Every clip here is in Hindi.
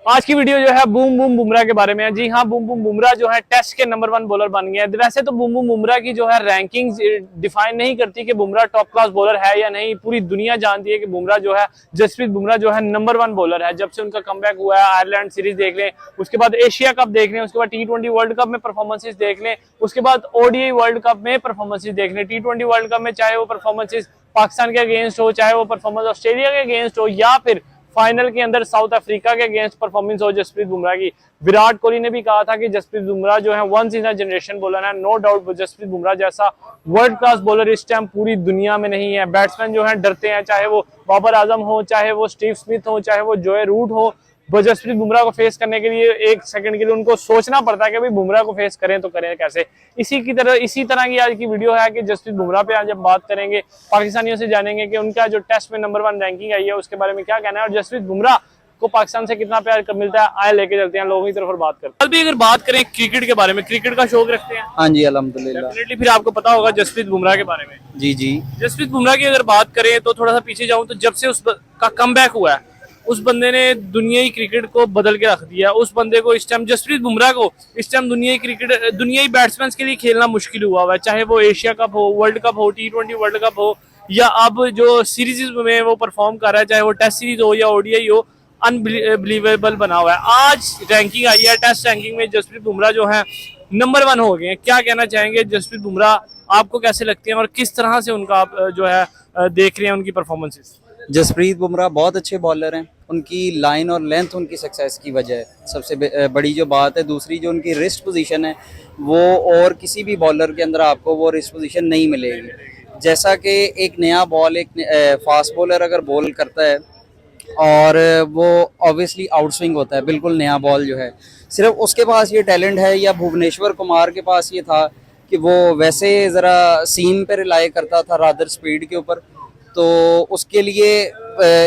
आज की वीडियो जो है बूम बूम बुमराह के बारे में है। जी हाँ, बूम बूम बुमराह जो है टेस्ट के नंबर 1 बॉलर बन गए हैं। वैसे तो बूम बूम बुमराह की जो है रैंकिंग डिफाइन नहीं करती कि बुमराह टॉप क्लास बॉलर है या नहीं। पूरी दुनिया जानती है कि बुमराह जो है, जसप्रीत बुमराह जो है नंबर 1 बॉलर है। जब से उनका कमबैक हुआ है, आयरलैंड सीरीज देख लें, उसके बाद एशिया कप देख लें, उसके बाद T20 वर्ल्ड कप में परफॉर्मेंसेज देख लें, उसके बाद ODI वर्ल्ड कप में परफॉर्मेंसेज देख लें, T20 वर्ल्ड कप में चाहे वो परफॉर्मेंसेज पाकिस्तान के अगेंस्ट हो, चाहे वो परफॉर्मेंस ऑस्ट्रेलिया के अगेंस्ट हो, या फिर फाइनल के अंदर साउथ अफ्रीका के अगेंस्ट परफॉर्मेंस हो जसप्रीत बुमराह की। विराट कोहली ने भी कहा था कि जसप्रीत बुमराह जो है once in a generation bowler है। नो डाउट जसप्रीत बुमराह जैसा वर्ल्ड क्लास बॉलर इस टाइम पूरी दुनिया में नहीं है। बैट्समैन जो है डरते हैं, चाहे वो बाबर आजम हो, चाहे वो स्टीव स्मिथ हो, चाहे वो जोए रूट हो। जसप्रीत बुमराह को फेस करने के लिए एक सेकंड के लिए उनको सोचना पड़ता है कि भाई बुमराह को फेस करें तो करें कैसे। इसी तरह की आज की वीडियो है कि जसप्रीत बुमराह पे आज जब बात करेंगे, पाकिस्तानियों से जानेंगे कि उनका जो टेस्ट में नंबर 1 रैंकिंग आई है उसके बारे में क्या कहना है, और जसप्रीत बुमराह को पाकिस्तान से कितना प्यार मिलता है। आए लेके चलते हैं लोगों की तरफ और बात करते हैं। कल भी अगर बात करें क्रिकेट के बारे में, क्रिकेट का शौक रखते हैं? हाँ जी, अल्हम्दुलिल्लाह। डेफिनेटली फिर आपको पता होगा जसप्रीत बुमराह के बारे में। जी जी। जसप्रीत बुमराह की अगर बात करें तो थोड़ा सा पीछे जाऊं तो जब से उसका कमबैक हुआ है, उस बंदे ने दुनियाई क्रिकेट को बदल के रख दिया। उस बंदे को इस टाइम, जसप्रीत बुमराह को इस टाइम दुनियाई बैट्समैन के लिए खेलना मुश्किल हुआ है। चाहे वो एशिया कप हो, वर्ल्ड कप हो, T20 वर्ल्ड कप हो, या अब जो सीरीज में वो परफॉर्म कर रहा है, चाहे वो टेस्ट सीरीज हो या ODI हो, अनबिलीवेबल बना हुआ है। आज रैंकिंग आई है, टेस्ट रैंकिंग में जसप्रीत बुमराह जो है नंबर 1 हो गए हैं। क्या कहना चाहेंगे जसप्रीत बुमराह, आपको कैसे लगते हैं और किस तरह से उनका आप जो है देख रहे हैं उनकी परफॉर्मेंसेस? जसप्रीत बुमराह बहुत अच्छे बॉलर हैं। उनकी लाइन और लेंथ उनकी सक्सेस की वजह है, सबसे बड़ी जो बात है। दूसरी जो उनकी रिस्ट पोजीशन है, वो और किसी भी बॉलर के अंदर आपको वो रिस्ट पोजीशन नहीं मिलेगी। जैसा कि एक नया बॉल, एक फास्ट बॉलर अगर बॉल करता है और वो ऑब्वियसली आउटस्विंग होता है, बिल्कुल नया बॉल जो है, सिर्फ उसके पास ये टैलेंट है, या भुवनेश्वर कुमार के पास ये था कि वो वैसे ज़रा सीम पे रिलाई करता था रादर स्पीड के ऊपर, तो उसके लिए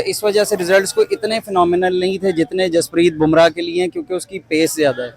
इस वजह से रिजल्ट्स को इतने फिनोमिनल नहीं थे जितने जसप्रीत बुमराह के लिए हैं, क्योंकि उसकी पेस ज़्यादा है।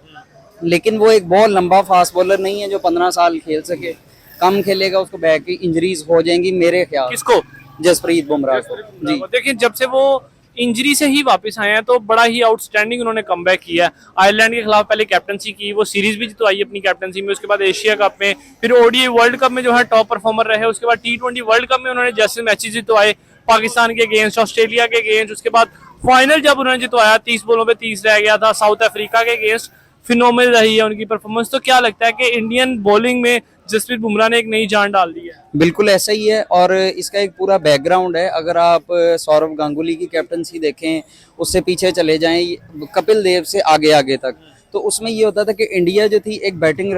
लेकिन वो एक बहुत लंबा फास्ट बॉलर नहीं है जो 15 साल खेल सके। कम खेलेगा, उसको बैक की इंजरीज हो जाएंगी मेरे ख्याल। किसको? जसप्रीत बुमराह को। जी देखिए, जब से वो इंजरी से ही वापस आए हैं तो बड़ा ही आउटस्टैंडिंग उन्होंने कमबैक किया है। आयरलैंड के खिलाफ पहले कैप्टनसी की, वो सीरीज भी जितवाई अपनी कैप्टनसी में, उसके बाद एशिया कप में, फिर ODI वर्ल्ड कप में जो है टॉप परफॉर्मर रहे, उसके बाद T20 वर्ल्ड कप में उन्होंने जैसे मैचेस जितवाए पाकिस्तान के अगेंस्ट, ऑस्ट्रेलिया के अगेंस्ट, उसके बाद फाइनल जब उन्होंने जितवाया 30 बॉलों पे 30 रह गया था साउथ अफ्रीका के अगेंस्ट, फिनोमिनल रही है उनकी परफॉर्मेंस। तो क्या लगता है कि इंडियन बॉलिंग में जसप्रीत बुमराह ने एक नई जान डाल दी है? बिल्कुल ऐसा ही है, और इसका एक पूरा बैकग्राउंड है। अगर आप सौरव गांगुली की कैप्टनसी देखें, उससे पीछे चले जाएं, कपिल देव से आगे आगे तक, तो उसमें ये होता था कि इंडिया जो थी एक बैटिंग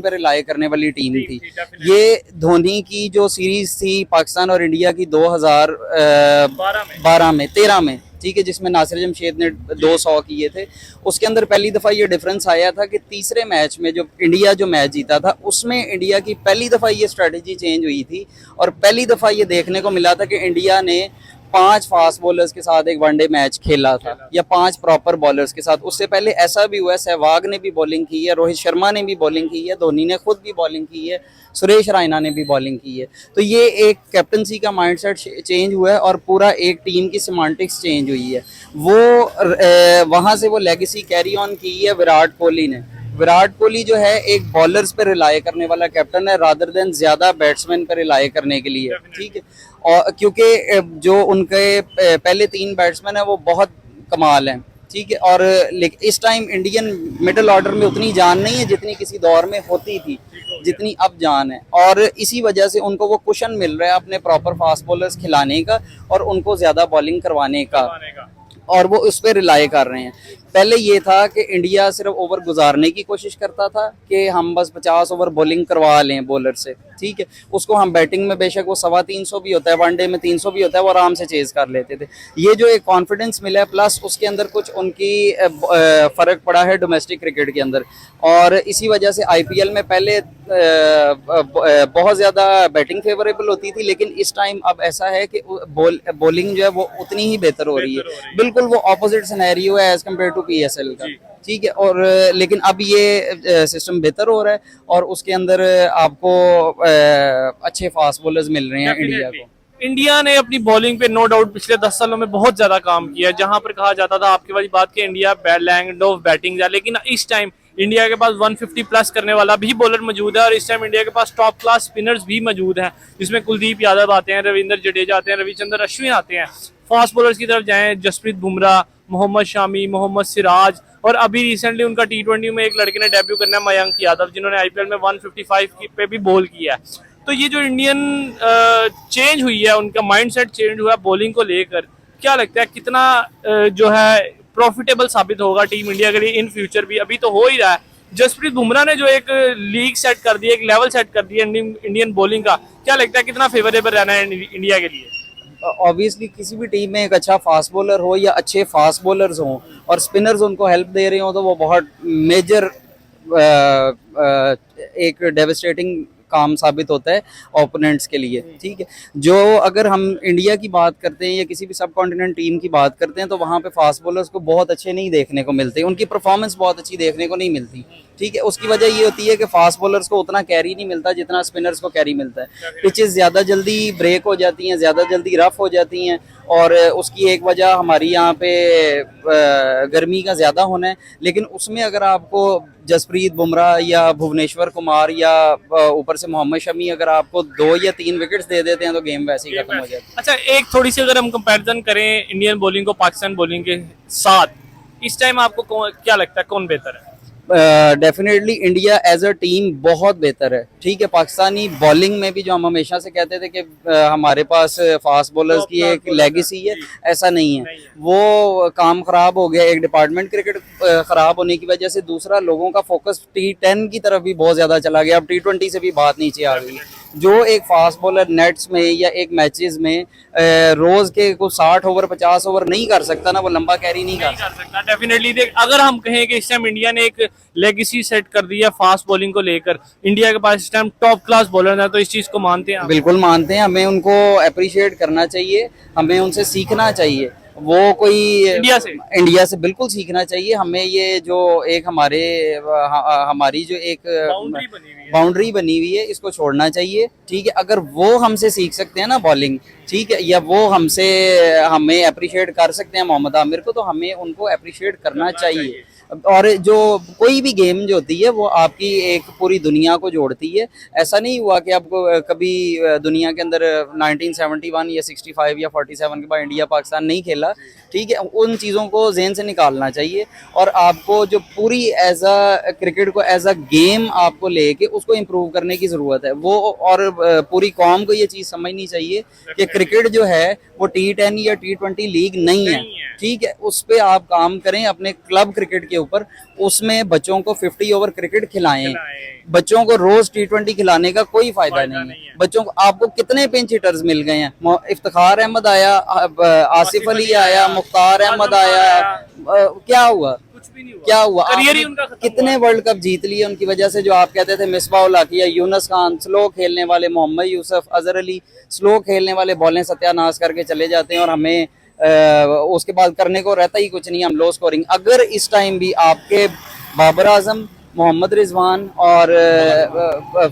पर रिलाई करने वाली टीम थी। ये धोनी की जो सीरीज थी पाकिस्तान और इंडिया की 2012 में 13 में, ठीक है, जिसमें नासिर जमशेद ने 200 किए थे, उसके अंदर पहली दफ़ा ये डिफरेंस आया था कि तीसरे मैच में जो इंडिया जो मैच जीता था, उसमें इंडिया की पहली दफ़ा ये स्ट्रेटजी चेंज हुई थी, और पहली दफ़ा ये देखने को मिला था कि इंडिया ने 5 फास्ट बॉलर्स के साथ एक वनडे मैच खेला था, या 5 प्रॉपर बॉलर्स के साथ। उससे पहले ऐसा भी हुआ है, सहवाग ने भी बॉलिंग की है, रोहित शर्मा ने भी बॉलिंग की है, धोनी ने खुद भी बॉलिंग की है, सुरेश रैना ने भी बॉलिंग की है। तो ये एक कैप्टनसी का माइंडसेट चेंज हुआ है, और पूरा एक टीम की सिमेंटिक्स चेंज हुई है। वो वहाँ से वो लेगेसी कैरी ऑन की है विराट कोहली ने। विराट कोहली जो है एक बॉलर्स पे रिलाई करने वाला कैप्टन है, रादर देन ज्यादा बैट्समैन पे रिलाई करने के लिए, ठीक है। और क्योंकि जो उनके पहले 3 बैट्समैन है वो बहुत कमाल हैं, ठीक है। और इस टाइम इंडियन मिडिल ऑर्डर में उतनी जान नहीं है जितनी किसी दौर में होती थी, जितनी अब जान है, और इसी वजह से उनको वो कुशन मिल रहा है अपने प्रॉपर फास्ट बॉलर्स खिलाने का और उनको ज्यादा बॉलिंग करवाने का, और वो उस पर रिलाई कर रहे हैं। पहले ये था कि इंडिया सिर्फ ओवर गुजारने की कोशिश करता था कि हम बस 50 ओवर बॉलिंग करवा लें बॉलर से, ठीक है। उसको हम बैटिंग में बेशक वो 325 भी होता है, वनडे में 300 भी होता है, वो आराम से चेज कर लेते थे। ये जो एक कॉन्फिडेंस मिला है, प्लस उसके अंदर कुछ उनकी फ़र्क पड़ा है डोमेस्टिक क्रिकेट के अंदर, और इसी वजह से IPL में पहले बहुत ज़्यादा बैटिंग फेवरेबल होती थी, लेकिन इस टाइम अब ऐसा है कि बॉलिंग जो है वो उतनी ही बेहतर हो रही है। बिल्कुल वो ऑपोजिट सिनेरियो है एज कम्पेयर टू PSL का, ठीक है। और लेकिन अब ये सिस्टम बेहतर हो रहा है, और उसके अंदर आपको अच्छे फास्ट बॉलर्स मिल रहे हैं इंडिया को। इंडिया ने अपनी बॉलिंग पे नो डाउट पिछले 10 सालों में बहुत ज्यादा काम किया है। जहां पर कहा जाता था आपकी वाली बात कि इंडिया लैंड ऑफ बैटिंग है, लेकिन इस टाइम इंडिया के पास 150 प्लस करने वाला भी बॉलर मौजूद है और इस टाइम इंडिया के पास टॉप क्लास स्पिनर्स भी मौजूद हैं, जिसमें कुलदीप यादव आते हैं, रविंद्र जडेजा आते हैं, रविचंद्र अश्विन आते हैं। फास्ट बॉलर्स की तरफ जाएं, जसप्रीत बुमराह, मोहम्मद शामी, मोहम्मद सिराज, और अभी रिसेंटली उनका T20 में एक लड़के ने डेब्यू करना है, मयंक यादव, जिन्होंने IPL में 155 पे भी बॉल किया है। तो ये जो इंडियन चेंज हुई है, उनका माइंडसेट चेंज हुआ बॉलिंग को लेकर, क्या लगता है कितना जो है प्रॉफिटेबल साबित होगा टीम इंडिया के लिए इन फ्यूचर भी? अभी तो हो ही रहा है। जसप्रीत बुमराह ने जो एक लीग सेट कर दी, एक लेवल सेट कर दिया इंडियन बॉलिंग का, क्या लगता है कितना फेवरेबल रहना है इंडिया के लिए? ऑब्वियसली किसी भी टीम में एक अच्छा फास्ट बॉलर हो या अच्छे फास्ट बॉलर्स हों और स्पिनर्स उनको हेल्प दे रहे हो, तो वो बहुत मेजर एक डेविस्टेटिंग काम साबित होता है ओपोनेंट्स के लिए। ठीक है, जो अगर हम इंडिया की बात करते हैं या किसी भी सब कॉन्टिनेंट टीम की बात करते हैं, तो वहाँ पे फास्ट बॉलर्स को बहुत अच्छे नहीं देखने को मिलते, उनकी परफॉर्मेंस बहुत अच्छी देखने को नहीं मिलती। ठीक है, उसकी वजह ये होती है कि फास्ट बॉलर्स को उतना कैरी नहीं मिलता जितना स्पिनर्स को कैरी मिलता है। पिचेस ज़्यादा जल्दी ब्रेक हो जाती हैं, ज़्यादा जल्दी रफ हो जाती हैं, और उसकी एक वजह हमारी यहाँ पे गर्मी का ज़्यादा होना है। लेकिन उसमें अगर आपको जसप्रीत बुमराह या भुवनेश्वर कुमार या ऊपर से मोहम्मद शमी अगर आपको 2 या 3 विकेट्स दे देते हैं, तो गेम वैसे ही खत्म हो जाती है। अच्छा, एक थोड़ी सी अगर हम कंपैरिजन करें इंडियन बॉलिंग को पाकिस्तान बॉलिंग के साथ, इस टाइम आपको क्या लगता है कौन बेहतर है? Definitely India as a team बहुत बेहतर है। ठीक है, पाकिस्तानी बॉलिंग में भी जो हम हमेशा से कहते थे कि हमारे पास फास्ट बॉलर्स की एक लेगेसी है, ऐसा नहीं है। वो काम खराब हो गया, एक डिपार्टमेंट क्रिकेट खराब होने की वजह से दूसरा लोगों का फोकस T10 की तरफ भी बहुत ज़्यादा चला गया। अब T20 से भी बात नीचे आ गई। जो एक फास्ट बॉलर नेट्स में या एक मैचेस में रोज के कुछ 60 ओवर 50 ओवर नहीं कर सकता ना, वो लंबा कैरी नहीं कर सकता। डेफिनेटली देख, अगर हम कहें कि इस टाइम इंडिया ने एक लेगेसी सेट कर दी है फास्ट बॉलिंग को लेकर, इंडिया के पास इस टाइम टॉप क्लास बॉलर है, तो इस चीज को मानते हैं? बिल्कुल मानते हैं, हमें उनको अप्रिशिएट करना चाहिए, हमें उनसे सीखना चाहिए। वो कोई इंडिया से बिल्कुल सीखना चाहिए हमें। ये जो एक हमारी जो एक बाउंड्री बनी हुई है, इसको छोड़ना चाहिए। ठीक है, अगर वो हमसे सीख सकते हैं ना बॉलिंग, ठीक है, या वो हमें अप्रिशिएट कर सकते हैं मोहम्मद आमिर को, तो हमें उनको अप्रिशिएट करना चाहिए। और जो कोई भी गेम जो होती है वो आपकी एक पूरी दुनिया को जोड़ती है। ऐसा नहीं हुआ कि आपको कभी दुनिया के अंदर 1971 या 65 या 47 के बाद इंडिया पाकिस्तान नहीं खेला। ठीक है, उन चीज़ों को जहन से निकालना चाहिए और आपको जो पूरी एज अ क्रिकेट को एज अ गेम आपको लेके उसको इम्प्रूव करने की ज़रूरत है। वो और पूरी कौम को ये चीज़ समझनी चाहिए कि क्रिकेट जो है वो T10 या T20 लीग नहीं है। ठीक है, उस पर आप काम करें अपने क्लब क्रिकेट के ऊपर, उसमें बच्चों को 50 ओवर क्रिकेट खिलाएं। बच्चों को रोज T20 खिलाने का कोई फायदा नहीं है। बच्चों को आपको कितने पिंच हिटर्स मिल गए हैं, इफ्तिखार अहमद आया, आसिफ अली आया, मुख्तार अहमद आया, क्या हुआ? क्या हुआ? कितने वर्ल्ड कप जीत लिए उनकी वजह से। जो आप कहते थे मिसबाउल किया, यूनस खान, स्लो खेलने वाले मोहम्मद यूसुफ, अजहर अली, स्लो खेलने वाले बॉलें सत्यानाश करके चले जाते हैं और हमें उसके बाद करने को रहता ही कुछ नहीं, हम लो स्कोरिंग। अगर इस टाइम भी आपके बाबर आजम, मोहम्मद रिजवान और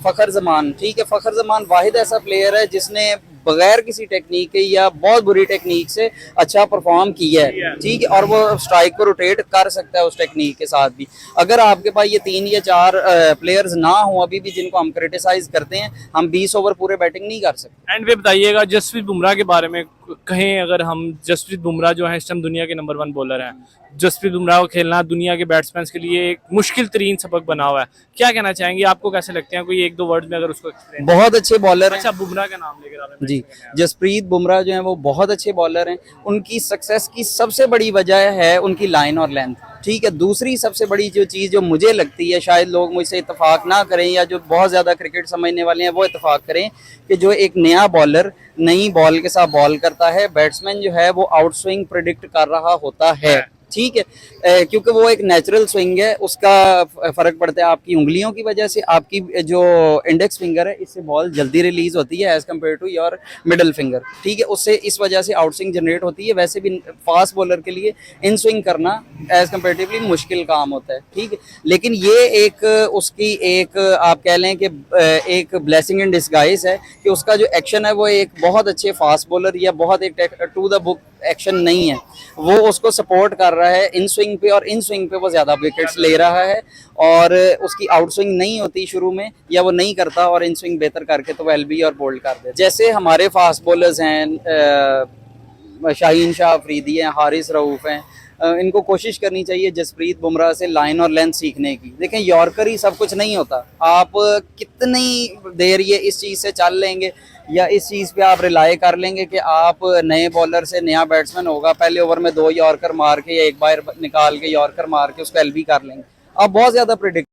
फखर जमान, ठीक है, फखर जमान वाहिद ऐसा प्लेयर है जिसने बगैर किसी टेक्निक के या बहुत बुरी टेक्निक से अच्छा परफॉर्म किया है। ठीक है, और वो स्ट्राइक को रोटेट कर सकता है उस टेक्निक के साथ भी। अगर आपके पास ये 3 या 4 प्लेयर्स ना हो अभी भी जिनको हम क्रिटिसाइज करते हैं, हम 20 ओवर पूरे बैटिंग नहीं कर सकते। एंड वे बताइएगा जसप्रीत बुमराह के बारे में कहें, अगर हम जसप्रीत बुमराह जो है इस टाइम दुनिया के नंबर 1 बॉलर हैं, जसप्रीत बुमराह को खेलना दुनिया के बैट्समैन के लिए एक मुश्किल तरीन सबक बना हुआ है, क्या कहना चाहेंगे? आपको कैसे लगते हैं? कोई 1-2 वर्ड में अगर उसको एक्सप्लेन। बहुत अच्छे बॉलर हैं। अच्छा, बुमराह का नाम लेकर आ रहे हैं जी, जसप्रीत बुमराह जो है वो बहुत अच्छे बॉलर हैं। उनकी सक्सेस की सबसे बड़ी वजह है उनकी लाइन और लेंथ। ठीक है, दूसरी सबसे बड़ी जो चीज़ जो मुझे लगती है, शायद लोग मुझसे इत्तेफाक ना करें या जो बहुत ज़्यादा क्रिकेट समझने वाले हैं वो इत्तेफाक करें, कि जो एक नया बॉलर नई बॉल के साथ बॉल करता है, बैट्समैन जो है वो आउट स्विंग प्रिडिक्ट कर रहा होता है। ठीक है। क्योंकि वो एक नेचुरल स्विंग है, उसका फर्क पड़ता है आपकी उंगलियों की वजह से। आपकी जो इंडेक्स फिंगर है इससे बॉल जल्दी रिलीज होती है as compared to your middle finger, ठीक है। उससे इस वजह से आउट स्विंग जनरेट होती है। वैसे भी फास्ट बॉलर के लिए इन स्विंग करना एज कम्पेरेटिवली मुश्किल काम होता है, ठीक है। लेकिन ये एक उसकी एक आप कह लें कि एक ब्लेसिंग इन डिस्गाइज है कि उसका जो एक्शन है वो एक बहुत अच्छे फास्ट बॉलर या बहुत एक टू द बुक एक्शन नहीं है, वो उसको सपोर्ट कर रहा है इन स्विंग पे, और इन स्विंग पे वो ज़्यादा विकेट्स ले रहा है। और उसकी आउट स्विंग नहीं होती शुरू में, या वो नहीं करता, और इन स्विंग बेहतर करके तो वो एलबी और बोल्ड कर दे। जैसे हमारे फास्ट बॉलर्स हैं, शाहीन शाह अफरीदी हैं, हारिस रऊफ हैं, इनको कोशिश करनी चाहिए जसप्रीत बुमराह से लाइन और लेंथ सीखने की। देखें, यॉर्कर ही सब कुछ नहीं होता। आप कितनी देर ये इस चीज़ से चल लेंगे या इस चीज़ पे आप रिलाई कर लेंगे कि आप नए बॉलर से नया बैट्समैन होगा, पहले ओवर में 2 यॉर्कर मार के या एक बार निकाल के यॉर्कर मार के उसको एलबी कर लेंगे। आप बहुत ज़्यादा प्रिडिक्ट